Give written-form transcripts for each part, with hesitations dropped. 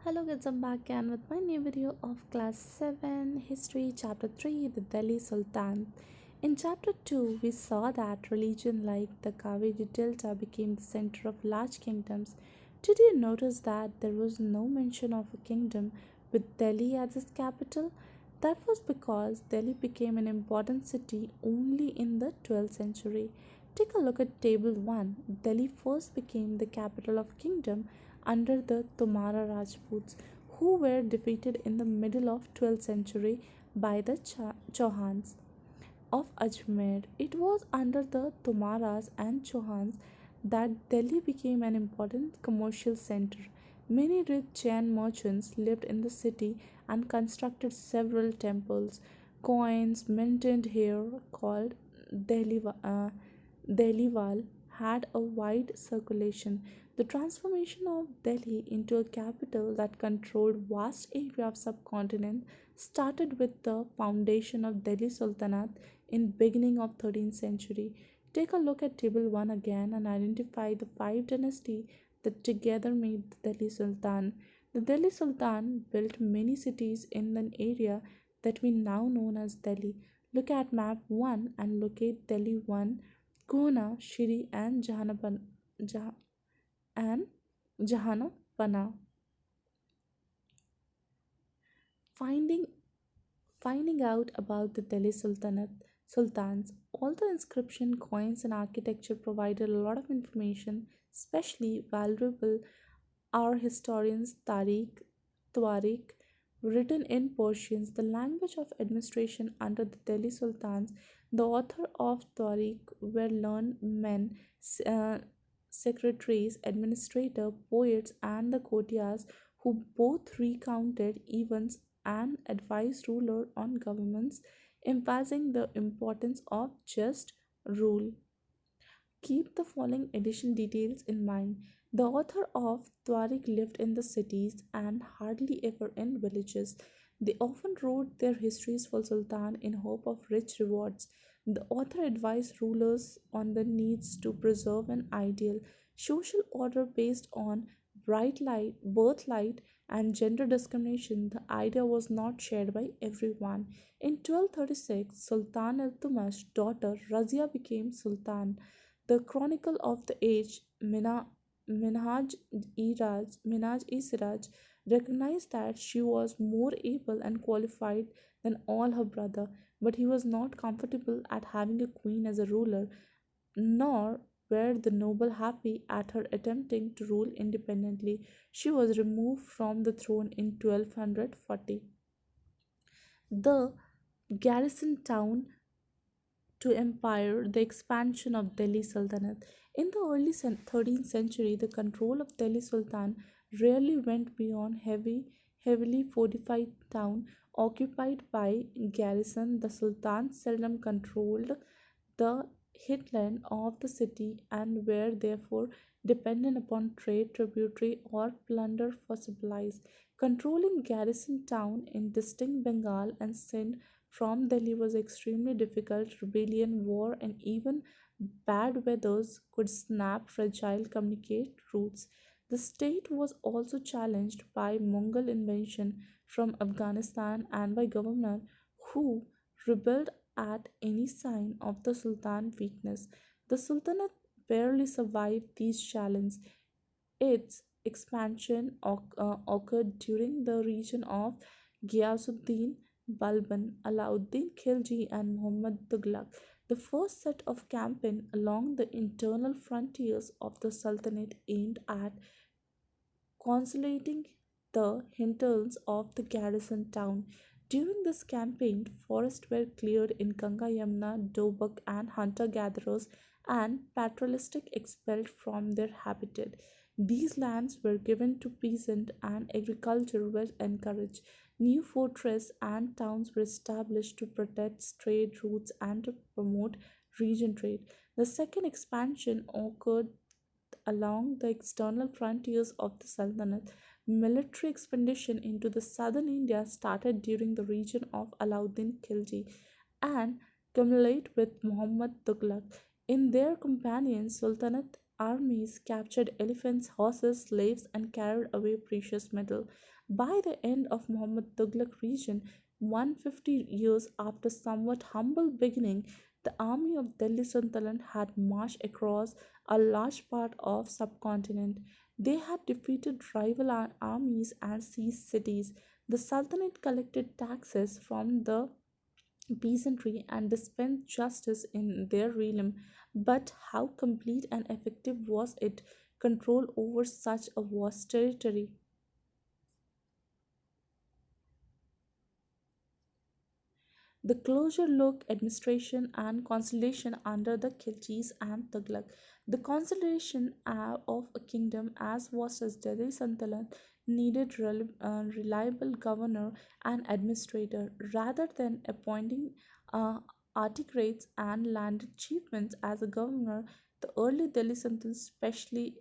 Hello kids, I'm back again with my new video of class 7 history chapter 3, the Delhi Sultan. In chapter 2 we saw that religion like the Kaveri Delta became the center of large kingdoms. Did you notice that there was no mention of a kingdom with Delhi as its capital? That was because Delhi became an important city only in the 12th century. Take a look at table 1. Delhi first became the capital of kingdom under the Tomara Rajputs, who were defeated in the middle of 12th century by the Chauhans of Ajmer. It was under the Tomaras and Chauhans that Delhi became an important commercial center. Many rich Jain merchants lived in the city and constructed several temples. Coins minted here, called Delhi, Delhiwal, had a wide circulation. The transformation of Delhi into a capital that controlled vast area of subcontinent started with the foundation of Delhi Sultanate in beginning of 13th century. Take a look at table 1 again and identify the five dynasties that together made the Delhi Sultan. The Delhi Sultan built many cities in an area that we now known as Delhi. Look at map 1 and locate Delhi 1, Gona, Shiri and Jahanapana. Finding Finding out about the Delhi Sultans, all the inscription, coins, and architecture provided a lot of information, especially valuable are historians Tariq, written in Persian, the language of administration under the Delhi Sultans. The author of Tariq were learned men, uh, secretaries, administrator, poets, and the courtiers who both recounted events and advised ruler on governments, emphasizing the importance of just rule. Keep the following edition details in mind. The author of Tariq lived in the cities and hardly ever in villages. They often wrote their histories for Sultan in hope of rich rewards. The author advised rulers on the needs to preserve an ideal social order based on birthright, and gender discrimination. The idea was not shared by everyone. In 1236, Sultan Iltumit's daughter Razia became Sultan. The Chronicle of the Age, Minhaj-e-Siraj, recognized that she was more able and qualified than all her brother, but he was not comfortable at having a queen as a ruler, nor were the noble happy at her attempting to rule independently. She was removed from the throne in 1240. The garrison town to empire, the expansion of Delhi Sultanate. In the early 13th century, the control of Delhi Sultan rarely went beyond heavily fortified town occupied by garrison. The Sultan seldom controlled the hinterland of the city and were therefore dependent upon trade, tributary, or plunder for supplies. Controlling garrison town in distinct Bengal and Sindh from Delhi was extremely difficult. Rebellion, war, and even bad weathers could snap fragile communicate routes. The state was also challenged by Mongol invasion from Afghanistan and by governor who rebelled at any sign of the Sultan weakness. The Sultanate barely survived these challenges. Its expansion occurred during the reign of Ghiyasuddin Balban, Alauddin Khilji, and Muhammad Tughlaq. The first set of campaign along the internal frontiers of the Sultanate aimed at consolidating the hinterlands of the garrison town. During this campaign, forests were cleared in Ganga Yamuna, Dobak, and hunter gatherers and patriotistic expelled from their habitat. These lands were given to peasants and agriculture was encouraged. New fortresses and towns were established to protect trade routes and to promote region trade. The second expansion occurred along the external frontiers of the Sultanate. Military expedition into the southern India started during the reign of Alauddin Khilji and culminated with Muhammad Tughlaq. In their companion Sultanate armies captured elephants, horses, slaves, and carried away precious metal. By the end of Muhammad Tughlaq region, 150 years after somewhat humble beginning, the army of Delhi Sultanate had marched across a large part of subcontinent. They had defeated rival armies and seized cities. The Sultanate collected taxes from the peasantry and dispensed justice in their realm. But how complete and effective was its control over such a vast territory? The closure look administration and consolidation under the Khiljis and Tughlaq. The consolidation of a kingdom as vast as Delhi Sultanate needed reliable governor and administrator rather than appointing uh, articrates and landed chieftains as a governor. The early Delhi Sultans, especially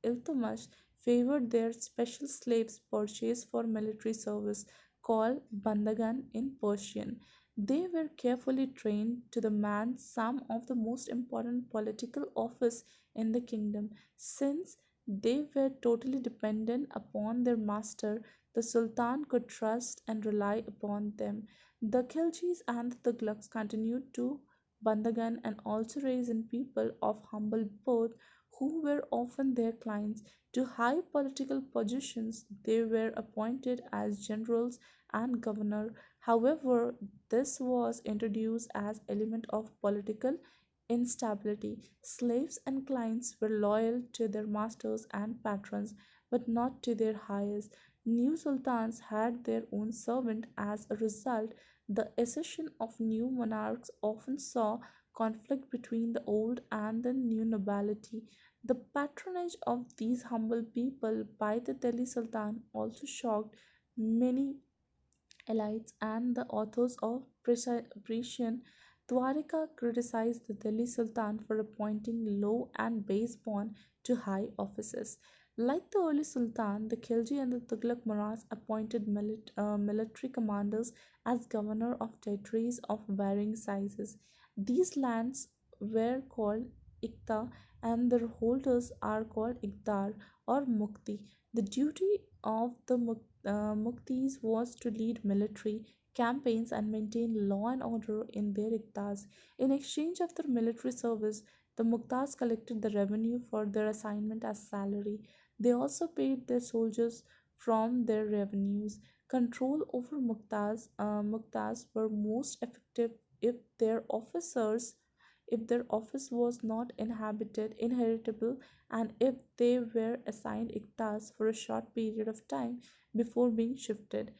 Iltutmish, favored their special slaves purchased for military service called bandagan in Persian. They were carefully trained to the man some of the most important political office in the kingdom. Since they were totally dependent upon their master, the Sultan could trust and rely upon them. The Khiljis and the Tughlaqs continued to bandagan and also raise in people of humble birth who were often their clients. To high political positions, they were appointed as generals and governor. However, this was introduced as element of political instability. Slaves and clients were loyal to their masters and patrons, but not to their heirs. New sultans had their own servant. As a result, the accession of new monarchs often saw conflict between the old and the new nobility. The patronage of these humble people by the Delhi Sultan also shocked many elites and the authors of Persian Dwarika criticized the Delhi Sultan for appointing low and base-born to high offices. Like the early Sultan, the Khilji and the Tughlaq Maras appointed military commanders as governor of territories of varying sizes. These lands were called Ikta and their holders are called Ikdar or Mukti. The duty of the Muktis was to lead military campaigns and maintain law and order in their Iktas. In exchange of their military service, the Muktas collected the revenue for their assignment as salary. They also paid their soldiers from their revenues. Control over Muktas were most effective if their officers if their office was not inheritable, and if they were assigned iktas for a short period of time before being shifted.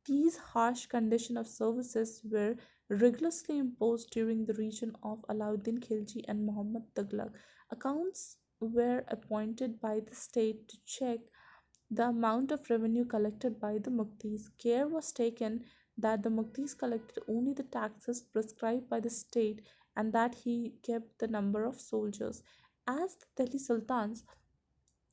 These harsh conditions of services were rigorously imposed during the reign of Alauddin Khilji and Muhammad Tughlaq. Accounts were appointed by the state to check the amount of revenue collected by the Muktis. Care was taken that the Muktis collected only the taxes prescribed by the state and that he kept the number of soldiers. As the Delhi Sultans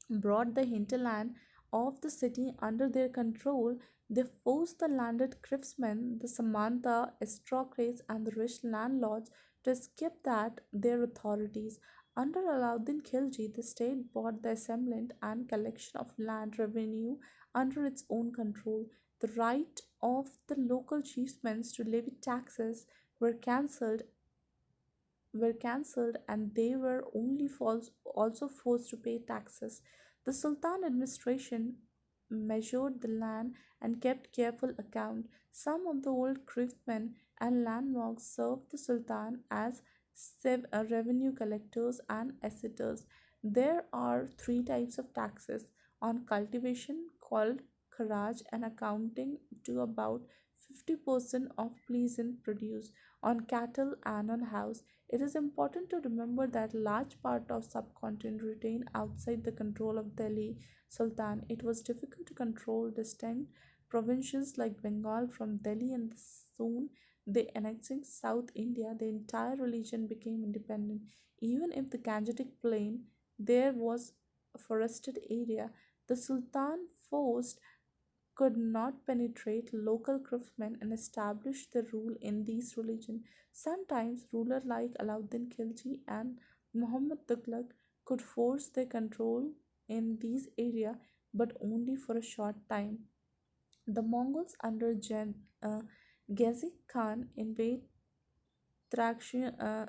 brought the hinterland of the city under their control, they forced the landed craftsmen, the Samanta, aristocrats, and the rich landlords to escape that their authorities. Under Alauddin Khilji, the state bought the assemblement and collection of land revenue under its own control. The right of the local chiefsmen to levy taxes were cancelled and they were also forced to pay taxes. The Sultan administration measured the land and kept careful account. Some of the old craftsmen and landmarks served the Sultan as revenue collectors and assessors. There are three types of taxes on cultivation called kharaj and accounting to about 50% of pleasant produce, on cattle and on house. It is important to remember that large part of subcontinent retained outside the control of Delhi Sultan. It was difficult to control distinct provinces like Bengal from Delhi, and soon they annexing South India. The entire region became independent. Even if the Gangetic plain there was a forested area, the Sultan forced could not penetrate local craftsmen and establish the rule in these religions. Sometimes rulers like Alauddin Khilji and Muhammad Tughlaq could force their control in these areas, but only for a short time. The Mongols under Gezi Khan invade Thracia,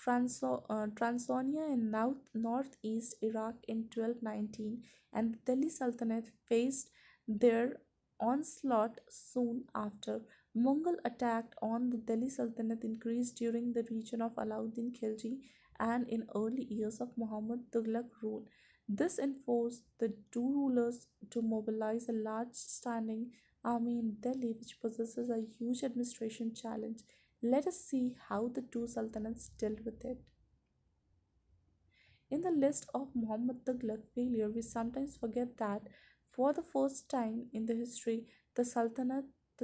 Transonia in northeast Iraq in 1219, and the Delhi Sultanate faced their onslaught soon after. Mongol attack on the Delhi Sultanate increased during the region of Alauddin Khilji and in early years of Muhammad Tughlaq rule. This enforced the two rulers to mobilize a large standing army in Delhi, which possesses a huge administration challenge. Let us see how the two sultanates dealt with it. In the list of Muhammad Tughlaq failure, we sometimes forget that for the first time in the history, the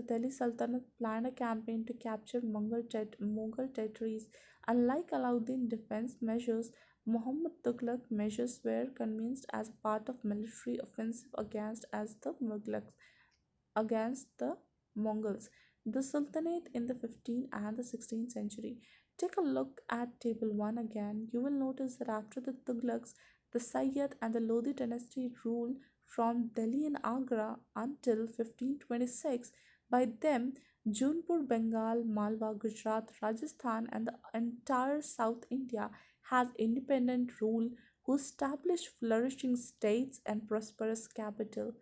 Delhi Sultanate planned a campaign to capture Mughal territories. Unlike Alauddin defense measures, Muhammad Tughlaq measures were convinced as a part of military offensive against the Mongols, the Sultanate in the 15th and the 16th century. Take a look at Table 1 again. You will notice that after the Tughlaqs, the Sayyid and the Lodi dynasty ruled from Delhi and Agra until 1526. By them, Jaunpur, Bengal, Malwa, Gujarat, Rajasthan, and the entire South India has independent rule who established flourishing states and prosperous capital.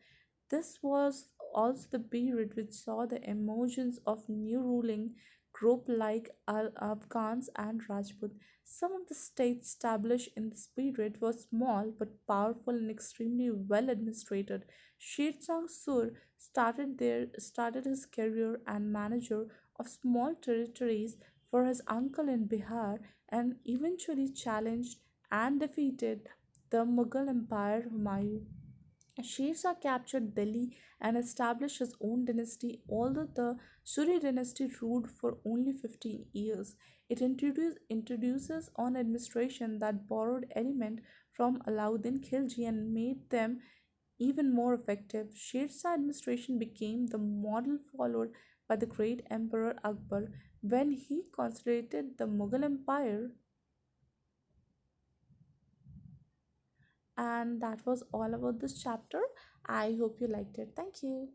This was also the period which saw the emergence of new ruling groups like Afghans and Rajput. Some of the states established in this period were small but powerful and extremely well administrated. Sher Sur started his career as manager of small territories for his uncle in Bihar and eventually challenged and defeated the Mughal Empire Humayun. Sher Shah captured Delhi and established his own dynasty, although the Suri dynasty ruled for only 15 years. It introduces an administration that borrowed elements from Alauddin Khilji and made them even more effective. Sher Shah administration became the model followed by the great Emperor Akbar when he consolidated the Mughal Empire. And that was all about this chapter. I hope you liked it. Thank you.